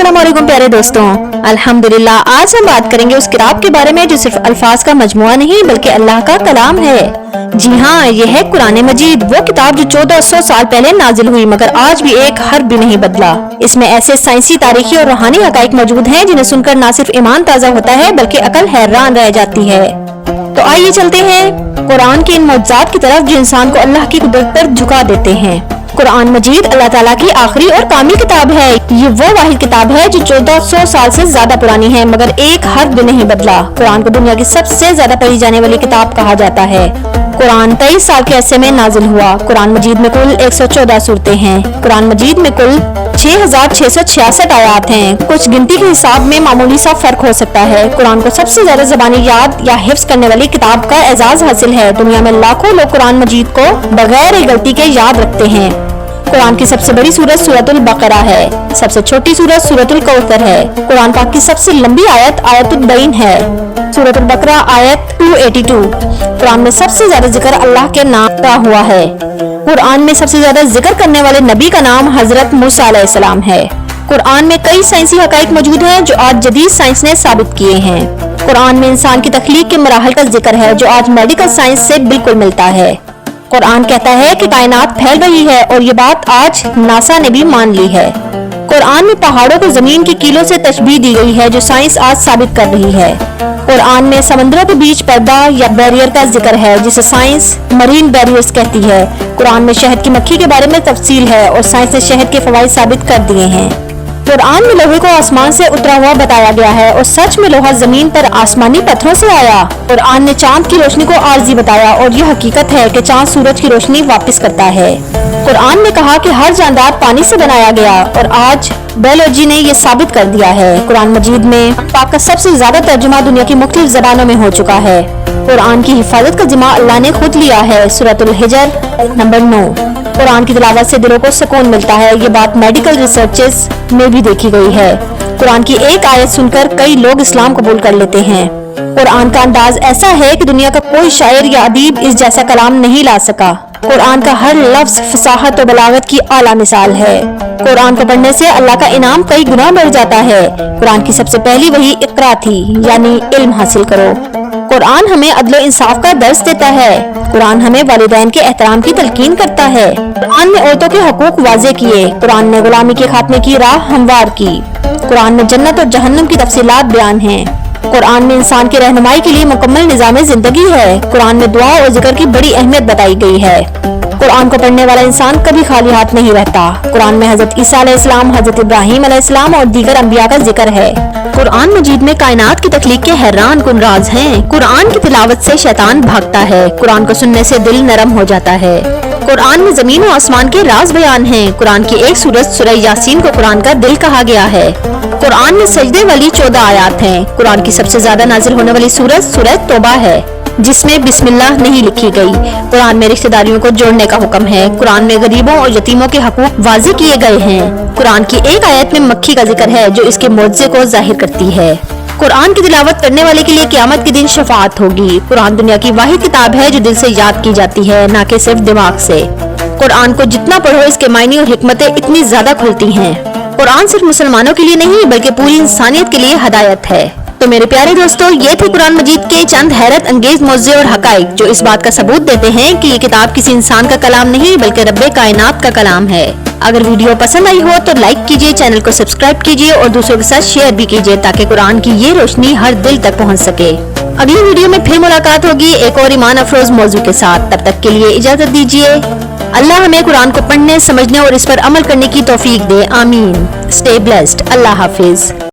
अस्सलाम वालेकुम प्यारे दोस्तों, अल्हम्दुलिल्लाह आज हम बात करेंगे उस किताब के बारे में जो सिर्फ अल्फाज का मजमुआ नहीं बल्कि अल्लाह का कलाम है। जी हाँ, ये है कुरान मजीद, वो किताब जो 1400 साल पहले नाजिल हुई मगर आज भी एक हर्फ भी नहीं बदला। इसमें ऐसे साइंसी, तारीखी और रूहानी हकाइक मौजूद हैं जिन्हें सुनकर न सिर्फ ईमान ताज़ा होता है बल्कि अकल हैरान रह जाती है। तो आइए चलते हैं कुरान के इन मौजूदात की तरफ जो इंसान को अल्लाह की कुदरत पर झुका देते हैं। कुरान मजीद अल्लाह ताला की आखिरी और कामिल किताब है। ये वो वाहिद किताब है जो 1400 साल से ज्यादा पुरानी है मगर एक हर्फ भी नहीं बदला। कुरान को दुनिया की सबसे ज्यादा पढ़ी जाने वाली किताब कहा जाता है। कुरान 23 साल के अरसे में नाजिल हुआ। कुरान मजीद में कुल 114 सूरतें हैं। कुरान मजीद में कुल 6666 आयात हैं। कुछ गिनती के हिसाब में मामूली सा फर्क हो सकता है। कुरान को सबसे ज्यादा ज़बानी याद या हिफ्ज करने वाली किताब का एजाज हासिल है। दुनिया में लाखों लोग कुरान मजीद को बगैर एक गलती के याद रखते हैं। कुरान की सबसे बड़ी सूरत सूरतुल बकरा है। सबसे छोटी सूरत सूरतुल कौसर है। कुरान पाक की सबसे लंबी आयत आयतुल बैन है। सूरतुल बकरा आयत 282। कुरान में सबसे ज्यादा जिक्र अल्लाह के नाम का हुआ है। कुरान में सबसे ज्यादा जिक्र करने वाले नबी का नाम हजरत मूसा अलैहिस्सलाम है। कुरान में कई साइंसी हकाइक मौजूद हैं जो आज जदीद साइंस ने साबित किए हैं। कुरान में इंसान की तख्लीक के मराहल का जिक्र है जो आज मेडिकल साइंस से बिल्कुल मिलता है। कुरान कहता है कि कायनात फैल रही है और ये बात आज नासा ने भी मान ली है। कुरान में पहाड़ों को जमीन की कीलों से तशबीह दी गई है जो साइंस आज साबित कर रही है। कुरान में समंदरों के बीच पर्दा या बैरियर का जिक्र है जिसे साइंस मरीन बैरियर्स कहती है। कुरान में शहद की मक्खी के बारे में तफसील है और साइंस ने शहद के फवाइद साबित कर दिए हैं। कुरान में लोहे को आसमान से उतरा हुआ बताया गया है और सच में लोहा जमीन पर आसमानी पत्थरों से आया। कुरान ने चांद की रोशनी को आर्जी बताया और यह हकीकत है कि चांद सूरज की रोशनी वापस करता है। कुरान ने कहा कि हर जानदार पानी से बनाया गया और आज बायोलॉजी ने ये साबित कर दिया है। कुरान मजीद में पाक का सबसे ज्यादा तर्जुमा दुनिया की मुख्तलिफ जबानों में हो चुका है। कुरान की हिफाजत का जिम्मा अल्लाह ने खुद लिया है। सूरतुल हिजर नंबर 9। कुरान की तिलावत से दिलों को सुकून मिलता है। ये बात मेडिकल रिसर्चेस में भी देखी गई है। कुरान की एक आयत सुनकर कई लोग इस्लाम कबूल कर लेते हैं। कुरान का अंदाज ऐसा है कि दुनिया का कोई शायर या अदीब इस जैसा कलाम नहीं ला सका। कुरान का हर लफ्ज फसाहत और बलागत की आला मिसाल है। कुरान को पढ़ने से अल्लाह का इनाम कई गुना बढ़ जाता है। कुरान की सबसे पहली वही इकरा थी यानी इल्म हासिल करो। कुरान हमें अदल इंसाफ का दर्स देता है। कुरान हमें वालिदैन के एहतराम की तलकीन करता है। कुरान ने औरतों के हकूक वाजे किए। कुरान ने गुलामी के खात्मे की राह हमवार की। कुरान में जन्नत और जहन्नम की तफसीलात बयान हैं। कुरान में इंसान की रहनुमाई के लिए मुकम्मल निज़ाम जिंदगी है। कुरान में दुआ और जिक्र की बड़ी अहमियत बताई गई है। कुरान को पढ़ने वाला इंसान कभी खाली हाथ नहीं रहता। कुरान में हजरत ईसा अलैहिस्सलाम, हजरत इब्राहिम अलैहिस्सलाम और दीगर अंबिया का जिक्र है। कुरान मजीद में कायनात की तख्लीक के हैरान कुन राज हैं। कुरान की तिलावत से शैतान भागता है। कुरान को सुनने से दिल नरम हो जाता है। कुरान में जमीन और आसमान के राज बयान हैं। कुरान की एक सूरत सूरह यासीन को कुरान का दिल कहा गया है। कुरान में सजदे वाली 14 आयात हैं। कुरान की सबसे ज्यादा नाजिल होने वाली सूरत सूरह तौबा है जिसमें बिस्मिल्लाह नहीं लिखी गई। कुरान में रिश्तेदारियों को जोड़ने का हुक्म है। कुरान में गरीबों और यतीमों के हकूक वाज़ेह किए गए हैं। कुरान की एक आयत में मक्खी का जिक्र है जो इसके मोज़े को जाहिर करती है। कुरान की तिलावत करने वाले के लिए क़यामत के दिन शफाअत होगी। कुरान दुनिया की वाहिद किताब है जो दिल से याद की जाती है न कि सिर्फ दिमाग से। कुरान को जितना पढ़ो इसके मायने और हिकमतें इतनी ज्यादा खुलती हैं। कुरान सिर्फ मुसलमानों के लिए नहीं बल्कि पूरी इंसानियत के लिए हदायत है। तो मेरे प्यारे दोस्तों, ये थे कुरान मजीद के चंद हैरत अंगेज मौज़े और हकाइक जो इस बात का सबूत देते हैं कि ये किताब किसी इंसान का कलाम नहीं बल्कि रब्बे कायनात का कलाम है। अगर वीडियो पसंद आई हो तो लाइक कीजिए, चैनल को सब्सक्राइब कीजिए और दूसरों के साथ शेयर भी कीजिए ताकि कुरान की ये रोशनी हर दिल तक पहुंच सके। अगली वीडियो में फिर मुलाकात होगी एक और ईमान अफरोज मौजू के साथ। तब तक के लिए इजाजत दीजिए। अल्लाह हमें कुरान को पढ़ने, समझने और इस पर अमल करने की तौफीक दे। आमीन। Stay blessed. अल्लाह हाफिज।